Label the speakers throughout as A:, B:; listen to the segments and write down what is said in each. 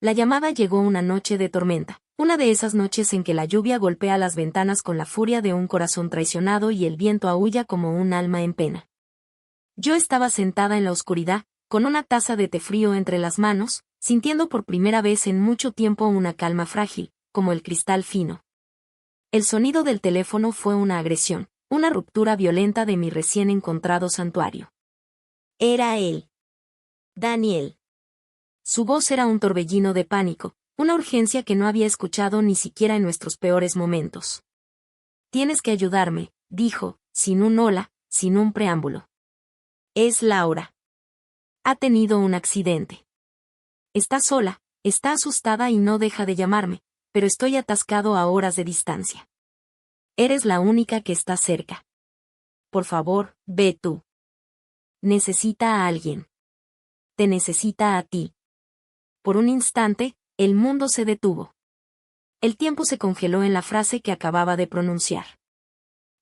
A: La llamada llegó una noche de tormenta, una de esas noches en que la lluvia golpea las ventanas con la furia de un corazón traicionado y el viento aúlla como un alma en pena. Yo estaba sentada en la oscuridad, con una taza de té frío entre las manos, sintiendo por primera vez en mucho tiempo una calma frágil, como el cristal fino. El sonido del teléfono fue una agresión, una ruptura violenta de mi recién encontrado santuario. Era él. Daniel. Su voz era un torbellino de pánico, una urgencia que no había escuchado ni siquiera en nuestros peores momentos. Tienes que ayudarme, dijo, sin un hola, sin un preámbulo. Es Laura. Ha tenido un accidente. Está sola, está asustada y no deja de llamarme, pero estoy atascado a horas de distancia. Eres la única que está cerca. Por favor, ve tú. Necesita a alguien. Te necesita a ti. Por un instante, el mundo se detuvo. El tiempo se congeló en la frase que acababa de pronunciar.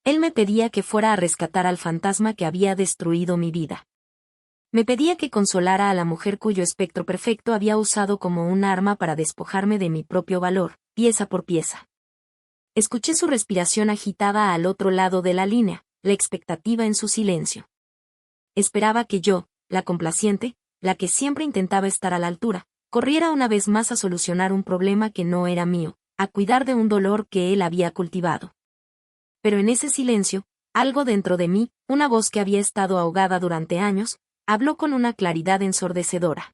A: Él me pedía que fuera a rescatar al fantasma que había destruido mi vida. Me pedía que consolara a la mujer cuyo espectro perfecto había usado como un arma para despojarme de mi propio valor, pieza por pieza. Escuché su respiración agitada al otro lado de la línea, la expectativa en su silencio. Esperaba que yo, la complaciente, la que siempre intentaba estar a la altura, corriera una vez más a solucionar un problema que no era mío, a cuidar de un dolor que él había cultivado. Pero en ese silencio, algo dentro de mí, una voz que había estado ahogada durante años, habló con una claridad ensordecedora.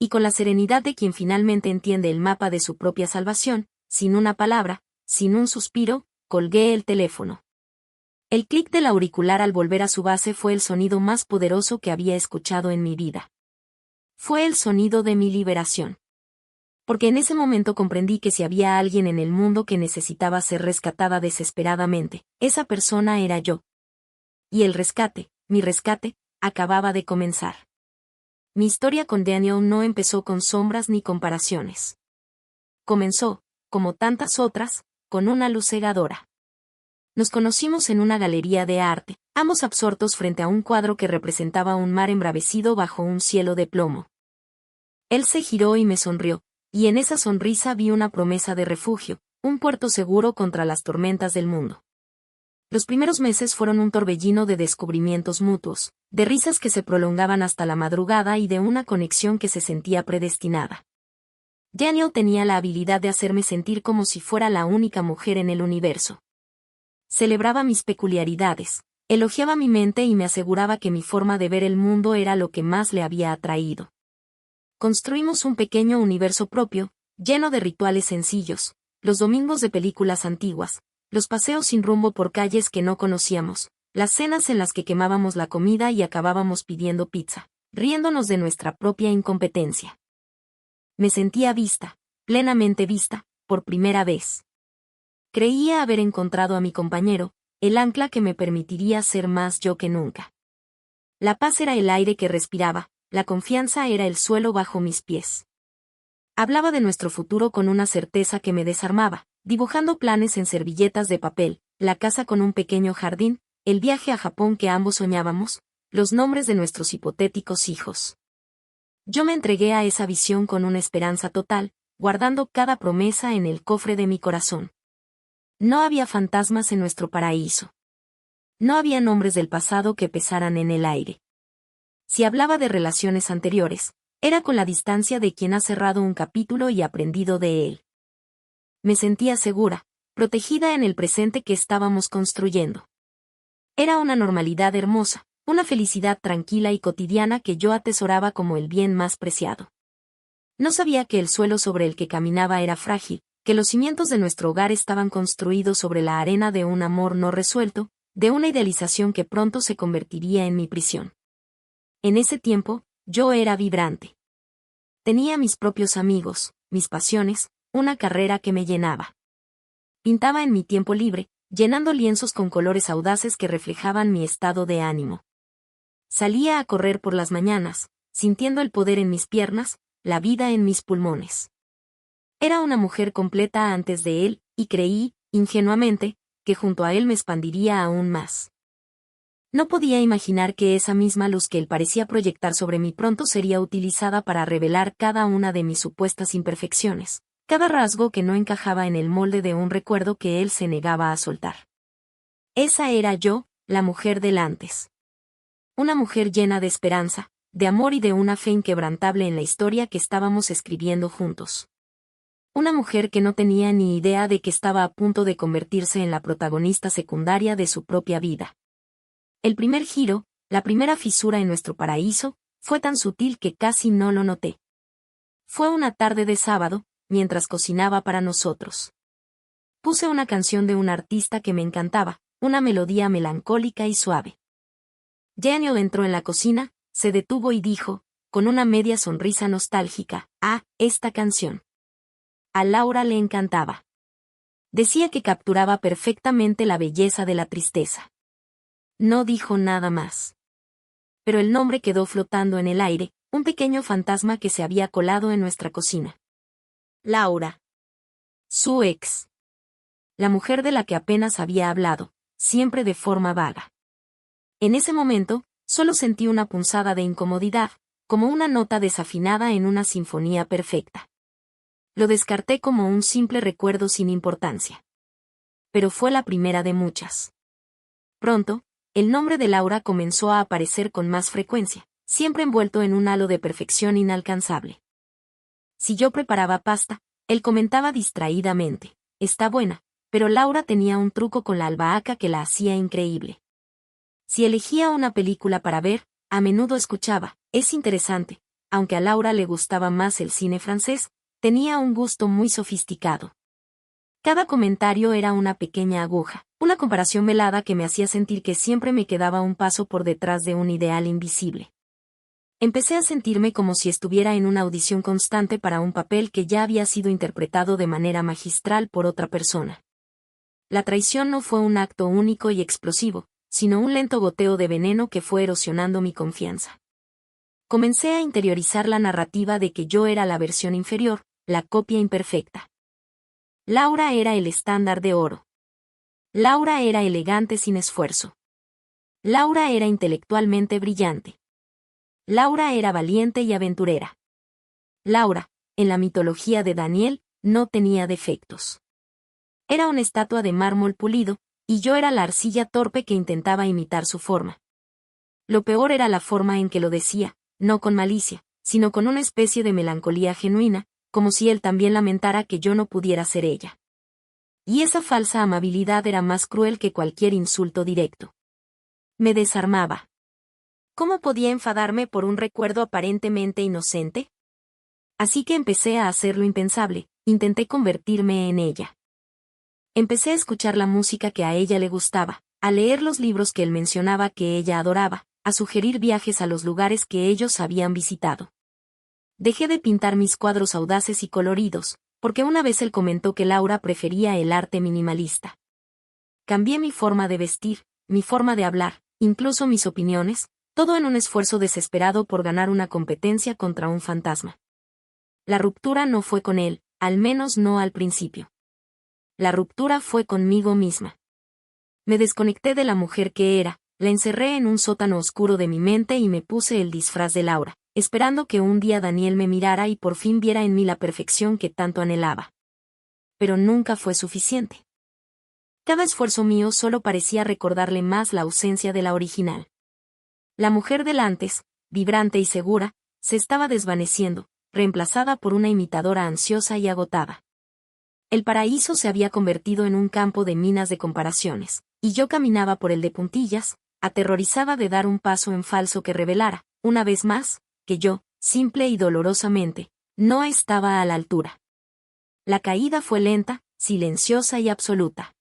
A: Y con la serenidad de quien finalmente entiende el mapa de su propia salvación, sin una palabra, sin un suspiro, colgué el teléfono. El clic del auricular al volver a su base fue el sonido más poderoso que había escuchado en mi vida. Fue el sonido de mi liberación. Porque en ese momento comprendí que si había alguien en el mundo que necesitaba ser rescatada desesperadamente, esa persona era yo. Y el rescate, mi rescate, acababa de comenzar. Mi historia con Daniel no empezó con sombras ni comparaciones. Comenzó, como tantas otras, con una luz cegadora. Nos conocimos en una galería de arte, ambos absortos frente a un cuadro que representaba un mar embravecido bajo un cielo de plomo. Él se giró y me sonrió, y en esa sonrisa vi una promesa de refugio, un puerto seguro contra las tormentas del mundo. Los primeros meses fueron un torbellino de descubrimientos mutuos, de risas que se prolongaban hasta la madrugada y de una conexión que se sentía predestinada. Daniel tenía la habilidad de hacerme sentir como si fuera la única mujer en el universo. Celebraba mis peculiaridades, elogiaba mi mente y me aseguraba que mi forma de ver el mundo era lo que más le había atraído. Construimos un pequeño universo propio, lleno de rituales sencillos, los domingos de películas antiguas, los paseos sin rumbo por calles que no conocíamos, las cenas en las que quemábamos la comida y acabábamos pidiendo pizza, riéndonos de nuestra propia incompetencia. Me sentía vista, plenamente vista, por primera vez. Creía haber encontrado a mi compañero, el ancla que me permitiría ser más yo que nunca. La paz era el aire que respiraba, la confianza era el suelo bajo mis pies. Hablaba de nuestro futuro con una certeza que me desarmaba, dibujando planes en servilletas de papel, la casa con un pequeño jardín, el viaje a Japón que ambos soñábamos, los nombres de nuestros hipotéticos hijos. Yo me entregué a esa visión con una esperanza total, guardando cada promesa en el cofre de mi corazón. No había fantasmas en nuestro paraíso. No había nombres del pasado que pesaran en el aire. Si hablaba de relaciones anteriores, era con la distancia de quien ha cerrado un capítulo y aprendido de él. Me sentía segura, protegida en el presente que estábamos construyendo. Era una normalidad hermosa, una felicidad tranquila y cotidiana que yo atesoraba como el bien más preciado. No sabía que el suelo sobre el que caminaba era frágil, que los cimientos de nuestro hogar estaban construidos sobre la arena de un amor no resuelto, de una idealización que pronto se convertiría en mi prisión. En ese tiempo, yo era vibrante. Tenía mis propios amigos, mis pasiones, una carrera que me llenaba. Pintaba en mi tiempo libre, llenando lienzos con colores audaces que reflejaban mi estado de ánimo. Salía a correr por las mañanas, sintiendo el poder en mis piernas, la vida en mis pulmones. Era una mujer completa antes de él, y creí, ingenuamente, que junto a él me expandiría aún más. No podía imaginar que esa misma luz que él parecía proyectar sobre mí pronto sería utilizada para revelar cada una de mis supuestas imperfecciones, cada rasgo que no encajaba en el molde de un recuerdo que él se negaba a soltar. Esa era yo, la mujer del antes. Una mujer llena de esperanza, de amor y de una fe inquebrantable en la historia que estábamos escribiendo juntos. Una mujer que no tenía ni idea de que estaba a punto de convertirse en la protagonista secundaria de su propia vida. El primer giro, la primera fisura en nuestro paraíso, fue tan sutil que casi no lo noté. Fue una tarde de sábado, mientras cocinaba para nosotros. Puse una canción de un artista que me encantaba, una melodía melancólica y suave. Daniel entró en la cocina, se detuvo y dijo, con una media sonrisa nostálgica, «Ah, esta canción». A Laura le encantaba. Decía que capturaba perfectamente la belleza de la tristeza. No dijo nada más. Pero el nombre quedó flotando en el aire, un pequeño fantasma que se había colado en nuestra cocina. Laura. Su ex. La mujer de la que apenas había hablado, siempre de forma vaga. En ese momento, solo sentí una punzada de incomodidad, como una nota desafinada en una sinfonía perfecta. Lo descarté como un simple recuerdo sin importancia. Pero fue la primera de muchas. Pronto, el nombre de Laura comenzó a aparecer con más frecuencia, siempre envuelto en un halo de perfección inalcanzable. Si yo preparaba pasta, él comentaba distraídamente, «Está buena», pero Laura tenía un truco con la albahaca que la hacía increíble. Si elegía una película para ver, a menudo escuchaba, «Es interesante», aunque a Laura le gustaba más el cine francés, tenía un gusto muy sofisticado. Cada comentario era una pequeña aguja, una comparación velada que me hacía sentir que siempre me quedaba un paso por detrás de un ideal invisible. Empecé a sentirme como si estuviera en una audición constante para un papel que ya había sido interpretado de manera magistral por otra persona. La traición no fue un acto único y explosivo, sino un lento goteo de veneno que fue erosionando mi confianza. Comencé a interiorizar la narrativa de que yo era la versión inferior, la copia imperfecta. Laura era el estándar de oro. Laura era elegante sin esfuerzo. Laura era intelectualmente brillante. Laura era valiente y aventurera. Laura, en la mitología de Daniel, no tenía defectos. Era una estatua de mármol pulido, y yo era la arcilla torpe que intentaba imitar su forma. Lo peor era la forma en que lo decía, no con malicia, sino con una especie de melancolía genuina, como si él también lamentara que yo no pudiera ser ella. Y esa falsa amabilidad era más cruel que cualquier insulto directo. Me desarmaba. ¿Cómo podía enfadarme por un recuerdo aparentemente inocente? Así que empecé a hacer lo impensable, intenté convertirme en ella. Empecé a escuchar la música que a ella le gustaba, a leer los libros que él mencionaba que ella adoraba, a sugerir viajes a los lugares que ellos habían visitado. Dejé de pintar mis cuadros audaces y coloridos, porque una vez él comentó que Laura prefería el arte minimalista. Cambié mi forma de vestir, mi forma de hablar, incluso mis opiniones, todo en un esfuerzo desesperado por ganar una competencia contra un fantasma. La ruptura no fue con él, al menos no al principio. La ruptura fue conmigo misma. Me desconecté de la mujer que era, la encerré en un sótano oscuro de mi mente y me puse el disfraz de Laura, esperando que un día Daniel me mirara y por fin viera en mí la perfección que tanto anhelaba. Pero nunca fue suficiente. Cada esfuerzo mío solo parecía recordarle más la ausencia de la original. La mujer del antes, vibrante y segura, se estaba desvaneciendo, reemplazada por una imitadora ansiosa y agotada. El paraíso se había convertido en un campo de minas de comparaciones, y yo caminaba por el de puntillas, aterrorizada de dar un paso en falso que revelara, una vez más, que yo, simple y dolorosamente, no estaba a la altura. La caída fue lenta, silenciosa y absoluta.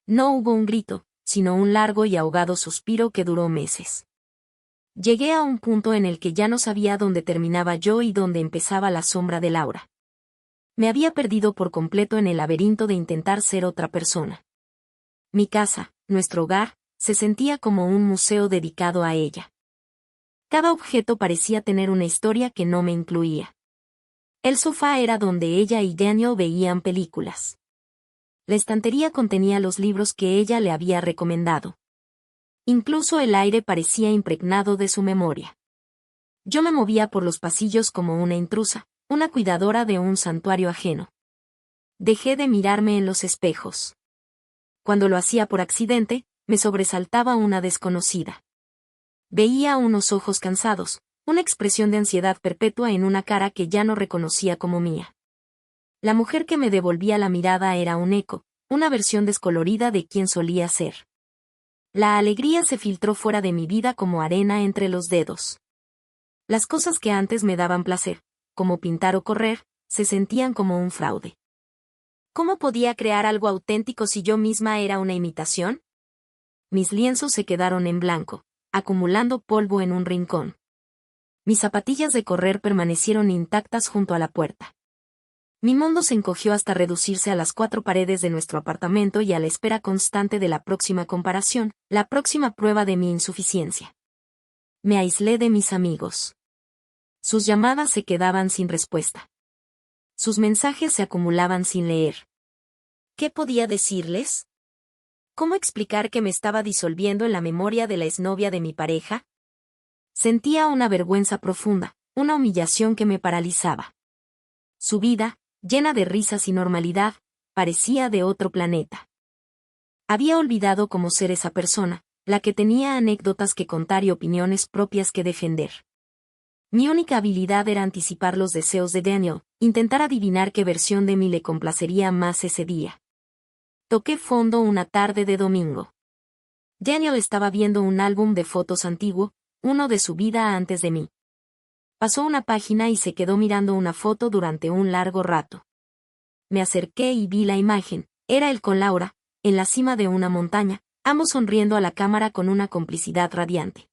A: No hubo un grito, sino un largo y ahogado suspiro que duró meses. Llegué a un punto en el que ya no sabía dónde terminaba yo y dónde empezaba la sombra de Laura. Me había perdido por completo en el laberinto de intentar ser otra persona. Mi casa, nuestro hogar, se sentía como un museo dedicado a ella. Cada objeto parecía tener una historia que no me incluía. El sofá era donde ella y Daniel veían películas. La estantería contenía los libros que ella le había recomendado. Incluso el aire parecía impregnado de su memoria. Yo me movía por los pasillos como una intrusa, una cuidadora de un santuario ajeno. Dejé de mirarme en los espejos. Cuando lo hacía por accidente, me sobresaltaba una desconocida. Veía unos ojos cansados, una expresión de ansiedad perpetua en una cara que ya no reconocía como mía. La mujer que me devolvía la mirada era un eco, una versión descolorida de quien solía ser. La alegría se filtró fuera de mi vida como arena entre los dedos. Las cosas que antes me daban placer, como pintar o correr, se sentían como un fraude. ¿Cómo podía crear algo auténtico si yo misma era una imitación? Mis lienzos se quedaron en blanco, acumulando polvo en un rincón. Mis zapatillas de correr permanecieron intactas junto a la puerta. Mi mundo se encogió hasta reducirse a las 4 paredes de nuestro apartamento y a la espera constante de la próxima comparación, la próxima prueba de mi insuficiencia. Me aislé de mis amigos. Sus llamadas se quedaban sin respuesta. Sus mensajes se acumulaban sin leer. ¿Qué podía decirles? ¿Cómo explicar que me estaba disolviendo en la memoria de la exnovia de mi pareja? Sentía una vergüenza profunda, una humillación que me paralizaba. Su vida, llena de risas y normalidad, parecía de otro planeta. Había olvidado cómo ser esa persona, la que tenía anécdotas que contar y opiniones propias que defender. Mi única habilidad era anticipar los deseos de Daniel, intentar adivinar qué versión de mí le complacería más ese día. Toqué fondo una tarde de domingo. Daniel estaba viendo un álbum de fotos antiguo, uno de su vida antes de mí. Pasó una página y se quedó mirando una foto durante un largo rato. Me acerqué y vi la imagen, era él con Laura, en la cima de una montaña, ambos sonriendo a la cámara con una complicidad radiante.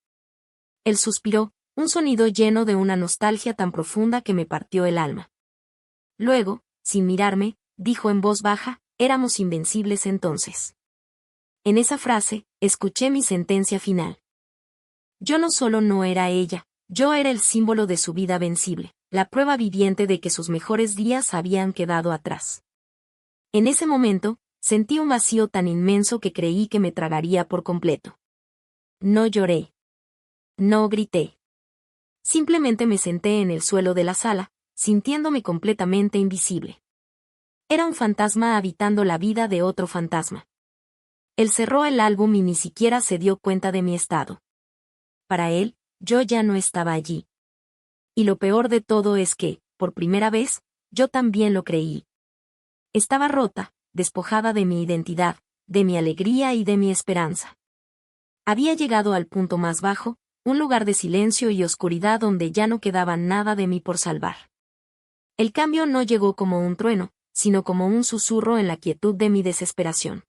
A: Él suspiró, un sonido lleno de una nostalgia tan profunda que me partió el alma. Luego, sin mirarme, dijo en voz baja, éramos invencibles entonces. En esa frase, escuché mi sentencia final. Yo no solo no era ella, yo era el símbolo de su vida vencible, la prueba viviente de que sus mejores días habían quedado atrás. En ese momento, sentí un vacío tan inmenso que creí que me tragaría por completo. No lloré. No grité. Simplemente me senté en el suelo de la sala, sintiéndome completamente invisible. Era un fantasma habitando la vida de otro fantasma. Él cerró el álbum y ni siquiera se dio cuenta de mi estado. Para él, yo ya no estaba allí. Y lo peor de todo es que, por primera vez, yo también lo creí. Estaba rota, despojada de mi identidad, de mi alegría y de mi esperanza. Había llegado al punto más bajo, un lugar de silencio y oscuridad donde ya no quedaba nada de mí por salvar. El cambio no llegó como un trueno, sino como un susurro en la quietud de mi desesperación.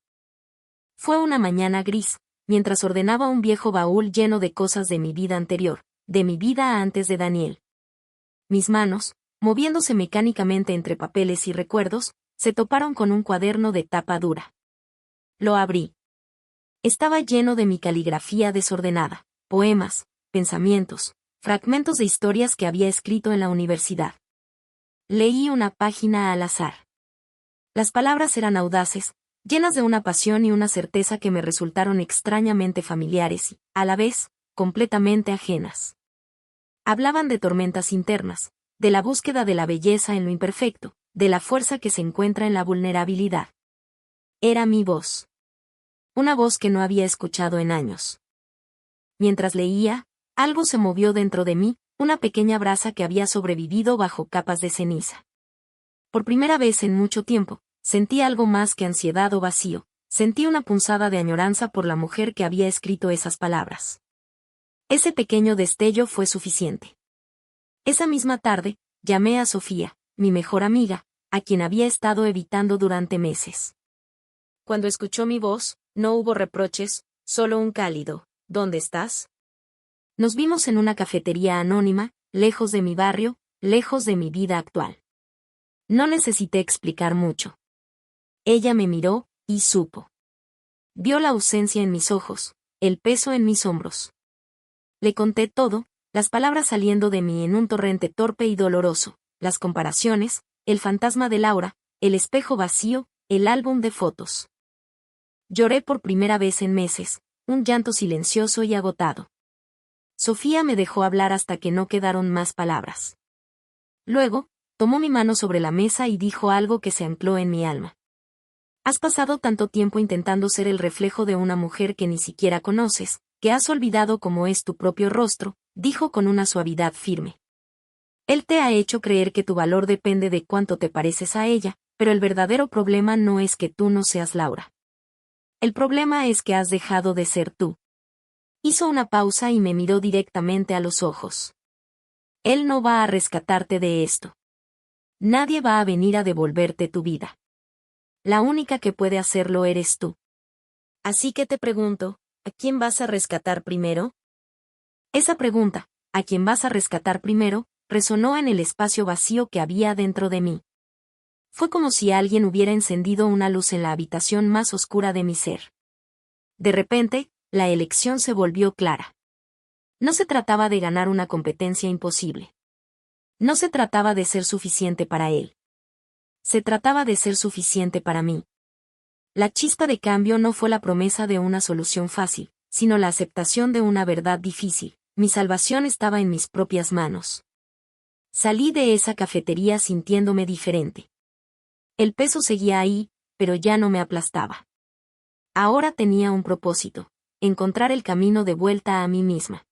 A: Fue una mañana gris, mientras ordenaba un viejo baúl lleno de cosas de mi vida anterior, de mi vida antes de Daniel. Mis manos, moviéndose mecánicamente entre papeles y recuerdos, se toparon con un cuaderno de tapa dura. Lo abrí. Estaba lleno de mi caligrafía desordenada, poemas, pensamientos, fragmentos de historias que había escrito en la universidad. Leí una página al azar. Las palabras eran audaces, llenas de una pasión y una certeza que me resultaron extrañamente familiares y, a la vez, completamente ajenas. Hablaban de tormentas internas, de la búsqueda de la belleza en lo imperfecto, de la fuerza que se encuentra en la vulnerabilidad. Era mi voz. Una voz que no había escuchado en años. Mientras leía, algo se movió dentro de mí, una pequeña brasa que había sobrevivido bajo capas de ceniza. Por primera vez en mucho tiempo, sentí algo más que ansiedad o vacío, sentí una punzada de añoranza por la mujer que había escrito esas palabras. Ese pequeño destello fue suficiente. Esa misma tarde, llamé a Sofía, mi mejor amiga, a quien había estado evitando durante meses. Cuando escuchó mi voz, no hubo reproches, solo un cálido, ¿dónde estás? Nos vimos en una cafetería anónima, lejos de mi barrio, lejos de mi vida actual. No necesité explicar mucho. Ella me miró, y supo. Vio la ausencia en mis ojos, el peso en mis hombros. Le conté todo, las palabras saliendo de mí en un torrente torpe y doloroso, las comparaciones, el fantasma de Laura, el espejo vacío, el álbum de fotos. Lloré por primera vez en meses, un llanto silencioso y agotado. Sofía me dejó hablar hasta que no quedaron más palabras. Luego, tomó mi mano sobre la mesa y dijo algo que se ancló en mi alma. Has pasado tanto tiempo intentando ser el reflejo de una mujer que ni siquiera conoces, que has olvidado cómo es tu propio rostro, dijo con una suavidad firme. Él te ha hecho creer que tu valor depende de cuánto te pareces a ella, pero el verdadero problema no es que tú no seas Laura. El problema es que has dejado de ser tú. Hizo una pausa y me miró directamente a los ojos. Él no va a rescatarte de esto. Nadie va a venir a devolverte tu vida. La única que puede hacerlo eres tú. Así que te pregunto, ¿a quién vas a rescatar primero? Esa pregunta, ¿a quién vas a rescatar primero?, resonó en el espacio vacío que había dentro de mí. Fue como si alguien hubiera encendido una luz en la habitación más oscura de mi ser. De repente, la elección se volvió clara. No se trataba de ganar una competencia imposible. No se trataba de ser suficiente para él. Se trataba de ser suficiente para mí. La chispa de cambio no fue la promesa de una solución fácil, sino la aceptación de una verdad difícil. Mi salvación estaba en mis propias manos. Salí de esa cafetería sintiéndome diferente. El peso seguía ahí, pero ya no me aplastaba. Ahora tenía un propósito: encontrar el camino de vuelta a mí misma.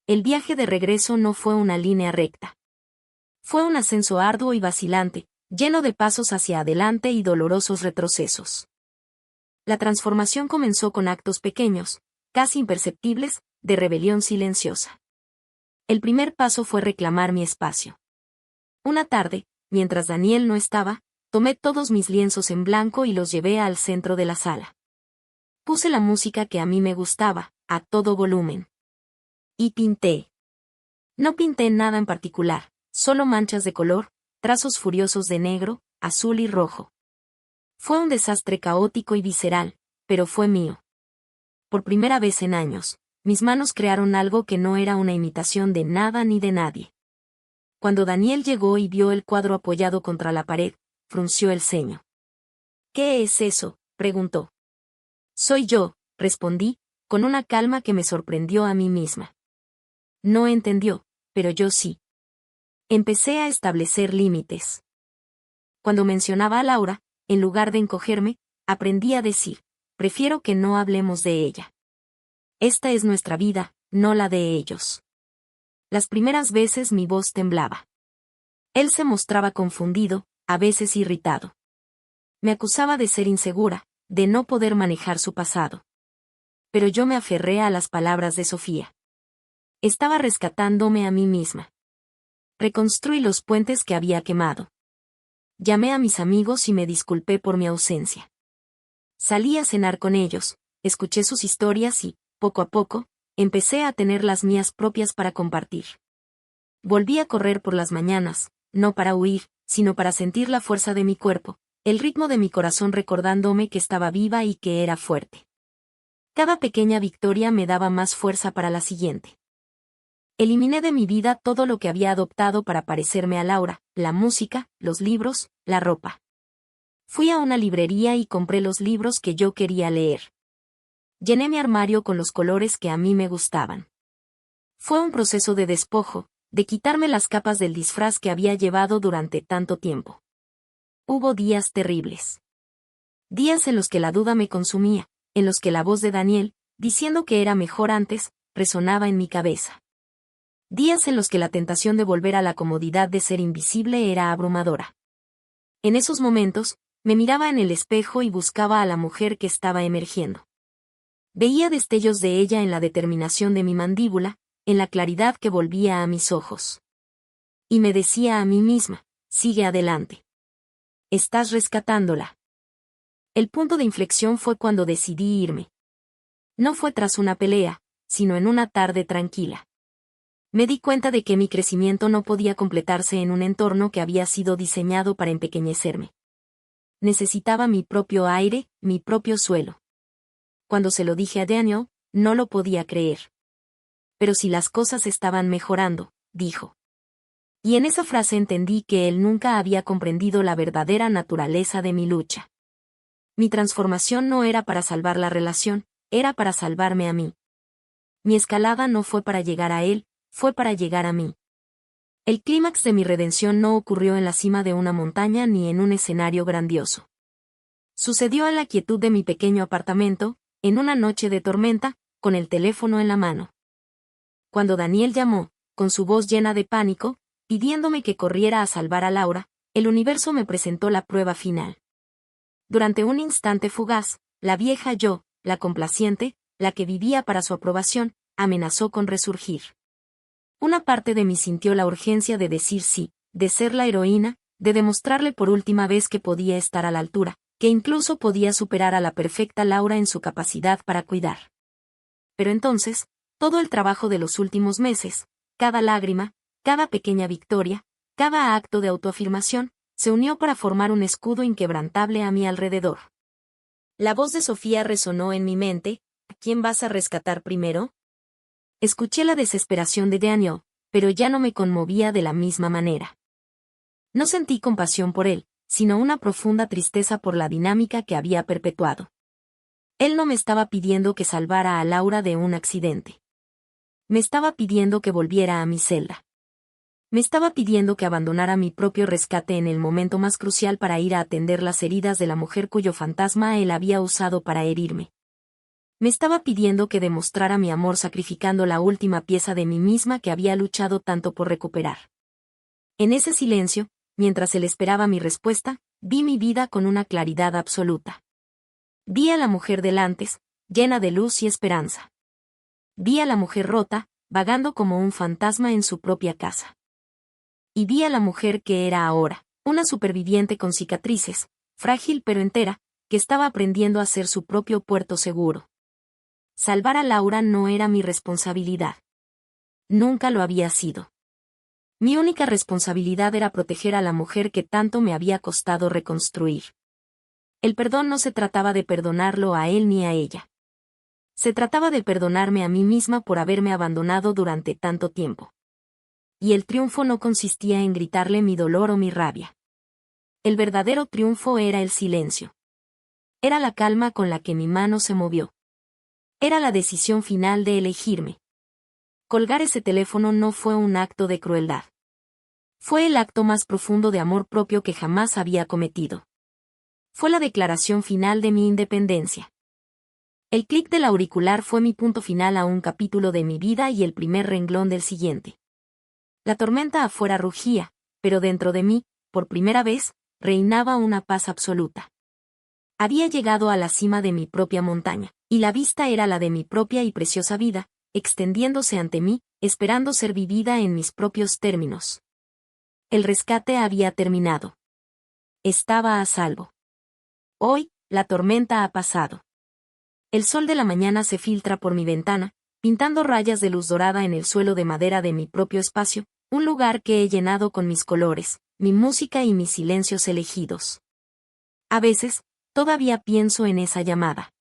A: El viaje de regreso no fue una línea recta. Fue un ascenso arduo y vacilante, lleno de pasos hacia adelante y dolorosos retrocesos. La transformación comenzó con actos pequeños, casi imperceptibles, de rebelión silenciosa. El primer paso fue reclamar mi espacio. Una tarde, mientras Daniel no estaba, tomé todos mis lienzos en blanco y los llevé al centro de la sala. Puse la música que a mí me gustaba, a todo volumen. Y pinté. No pinté nada en particular, solo manchas de color, trazos furiosos de negro, azul y rojo. Fue un desastre caótico y visceral, pero fue mío. Por primera vez en años, mis manos crearon algo que no era una imitación de nada ni de nadie. Cuando Daniel llegó y vio el cuadro apoyado contra la pared, frunció el ceño. ¿Qué es eso?, preguntó. Soy yo, respondí, con una calma que me sorprendió a mí misma. No entendió, pero yo sí. Empecé a establecer límites. Cuando mencionaba a Laura, en lugar de encogerme, aprendí a decir, prefiero que no hablemos de ella. Esta es nuestra vida, no la de ellos. Las primeras veces mi voz temblaba. Él se mostraba confundido, a veces irritado. Me acusaba de ser insegura, de no poder manejar su pasado. Pero yo me aferré a las palabras de Sofía. Estaba rescatándome a mí misma. Reconstruí los puentes que había quemado. Llamé a mis amigos y me disculpé por mi ausencia. Salí a cenar con ellos, escuché sus historias y, poco a poco, empecé a tener las mías propias para compartir. Volví a correr por las mañanas, no para huir, sino para sentir la fuerza de mi cuerpo, el ritmo de mi corazón recordándome que estaba viva y que era fuerte. Cada pequeña victoria me daba más fuerza para la siguiente. Eliminé de mi vida todo lo que había adoptado para parecerme a Laura, la música, los libros, la ropa. Fui a una librería y compré los libros que yo quería leer. Llené mi armario con los colores que a mí me gustaban. Fue un proceso de despojo, de quitarme las capas del disfraz que había llevado durante tanto tiempo. Hubo días terribles. Días en los que la duda me consumía, en los que la voz de Daniel, diciendo que era mejor antes, resonaba en mi cabeza. Días en los que la tentación de volver a la comodidad de ser invisible era abrumadora. En esos momentos, me miraba en el espejo y buscaba a la mujer que estaba emergiendo. Veía destellos de ella en la determinación de mi mandíbula, en la claridad que volvía a mis ojos. Y me decía a mí misma, sigue adelante. Estás rescatándola. El punto de inflexión fue cuando decidí irme. No fue tras una pelea, sino en una tarde tranquila. Me di cuenta de que mi crecimiento no podía completarse en un entorno que había sido diseñado para empequeñecerme. Necesitaba mi propio aire, mi propio suelo. Cuando se lo dije a Daniel, no lo podía creer. Pero si las cosas estaban mejorando, dijo. Y en esa frase entendí que él nunca había comprendido la verdadera naturaleza de mi lucha. Mi transformación no era para salvar la relación, era para salvarme a mí. Mi escalada no fue para llegar a él, fue para llegar a mí. El clímax de mi redención no ocurrió en la cima de una montaña ni en un escenario grandioso. Sucedió en la quietud de mi pequeño apartamento, en una noche de tormenta, con el teléfono en la mano. Cuando Daniel llamó, con su voz llena de pánico, pidiéndome que corriera a salvar a Laura, el universo me presentó la prueba final. Durante un instante fugaz, la vieja yo, la complaciente, la que vivía para su aprobación, amenazó con resurgir. Una parte de mí sintió la urgencia de decir sí, de ser la heroína, de demostrarle por última vez que podía estar a la altura, que incluso podía superar a la perfecta Laura en su capacidad para cuidar. Pero entonces, todo el trabajo de los últimos meses, cada lágrima, cada pequeña victoria, cada acto de autoafirmación, se unió para formar un escudo inquebrantable a mi alrededor. La voz de Sofía resonó en mi mente: ¿a quién vas a rescatar primero? Escuché la desesperación de Daniel, pero ya no me conmovía de la misma manera. No sentí compasión por él, sino una profunda tristeza por la dinámica que había perpetuado. Él no me estaba pidiendo que salvara a Laura de un accidente. Me estaba pidiendo que volviera a mi celda. Me estaba pidiendo que abandonara mi propio rescate en el momento más crucial para ir a atender las heridas de la mujer cuyo fantasma él había usado para herirme. Me estaba pidiendo que demostrara mi amor sacrificando la última pieza de mí misma que había luchado tanto por recuperar. En ese silencio, mientras él esperaba mi respuesta, vi mi vida con una claridad absoluta. Vi a la mujer del antes, llena de luz y esperanza. Vi a la mujer rota, vagando como un fantasma en su propia casa. Y vi a la mujer que era ahora, una superviviente con cicatrices, frágil pero entera, que estaba aprendiendo a ser su propio puerto seguro. Salvar a Laura no era mi responsabilidad. Nunca lo había sido. Mi única responsabilidad era proteger a la mujer que tanto me había costado reconstruir. El perdón no se trataba de perdonarlo a él ni a ella. Se trataba de perdonarme a mí misma por haberme abandonado durante tanto tiempo. Y el triunfo no consistía en gritarle mi dolor o mi rabia. El verdadero triunfo era el silencio. Era la calma con la que mi mano se movió. Era la decisión final de elegirme. Colgar ese teléfono no fue un acto de crueldad. Fue el acto más profundo de amor propio que jamás había cometido. Fue la declaración final de mi independencia. El clic del auricular fue mi punto final a un capítulo de mi vida y el primer renglón del siguiente. La tormenta afuera rugía, pero dentro de mí, por primera vez, reinaba una paz absoluta. Había llegado a la cima de mi propia montaña, y la vista era la de mi propia y preciosa vida, extendiéndose ante mí, esperando ser vivida en mis propios términos. El rescate había terminado. Estaba a salvo. Hoy, la tormenta ha pasado. El sol de la mañana se filtra por mi ventana, pintando rayas de luz dorada en el suelo de madera de mi propio espacio, un lugar que he llenado con mis colores, mi música y mis silencios elegidos. A veces, todavía pienso en esa llamada.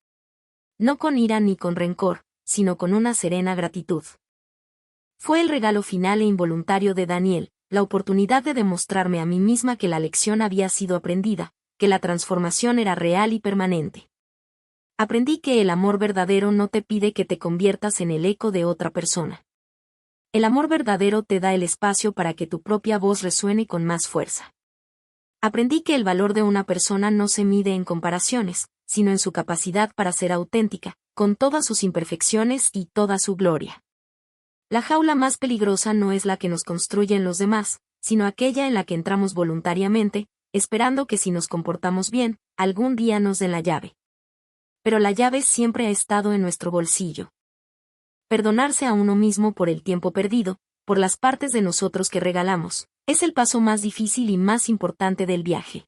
A: No con ira ni con rencor, sino con una serena gratitud. Fue el regalo final e involuntario de Daniel, la oportunidad de demostrarme a mí misma que la lección había sido aprendida, que la transformación era real y permanente. Aprendí que el amor verdadero no te pide que te conviertas en el eco de otra persona. El amor verdadero te da el espacio para que tu propia voz resuene con más fuerza. Aprendí que el valor de una persona no se mide en comparaciones, sino en su capacidad para ser auténtica, con todas sus imperfecciones y toda su gloria. La jaula más peligrosa no es la que nos construyen los demás, sino aquella en la que entramos voluntariamente, esperando que si nos comportamos bien, algún día nos den la llave. Pero la llave siempre ha estado en nuestro bolsillo. Perdonarse a uno mismo por el tiempo perdido, por las partes de nosotros que regalamos, es el paso más difícil y más importante del viaje.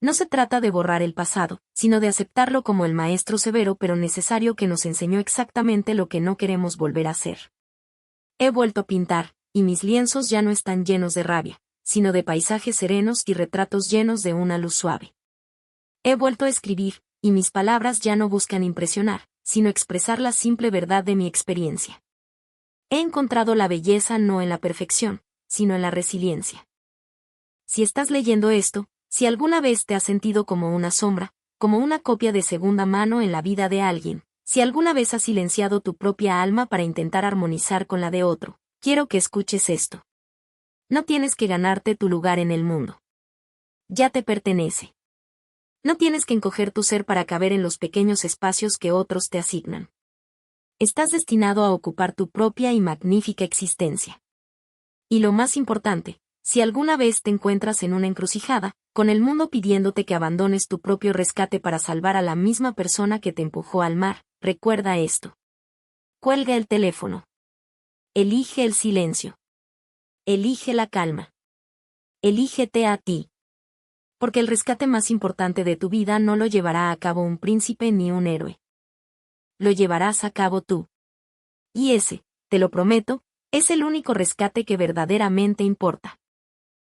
A: No se trata de borrar el pasado, sino de aceptarlo como el maestro severo pero necesario que nos enseñó exactamente lo que no queremos volver a hacer. He vuelto a pintar, y mis lienzos ya no están llenos de rabia, sino de paisajes serenos y retratos llenos de una luz suave. He vuelto a escribir, y mis palabras ya no buscan impresionar, sino expresar la simple verdad de mi experiencia. He encontrado la belleza no en la perfección, sino en la resiliencia. Si estás leyendo esto, si alguna vez te has sentido como una sombra, como una copia de segunda mano en la vida de alguien, Si alguna vez has silenciado tu propia alma para intentar armonizar con la de otro, quiero que escuches esto. No tienes que ganarte tu lugar en el mundo. Ya te pertenece. No tienes que encoger tu ser para caber en los pequeños espacios que otros te asignan. Estás destinado a ocupar tu propia y magnífica existencia. Y lo más importante, si alguna vez te encuentras en una encrucijada, con el mundo pidiéndote que abandones tu propio rescate para salvar a la misma persona que te empujó al mar, recuerda esto. Cuelga el teléfono. Elige el silencio. Elige la calma. Elígete a ti. Porque el rescate más importante de tu vida no lo llevará a cabo un príncipe ni un héroe. Lo llevarás a cabo tú. Y ese, te lo prometo, es el único rescate que verdaderamente importa.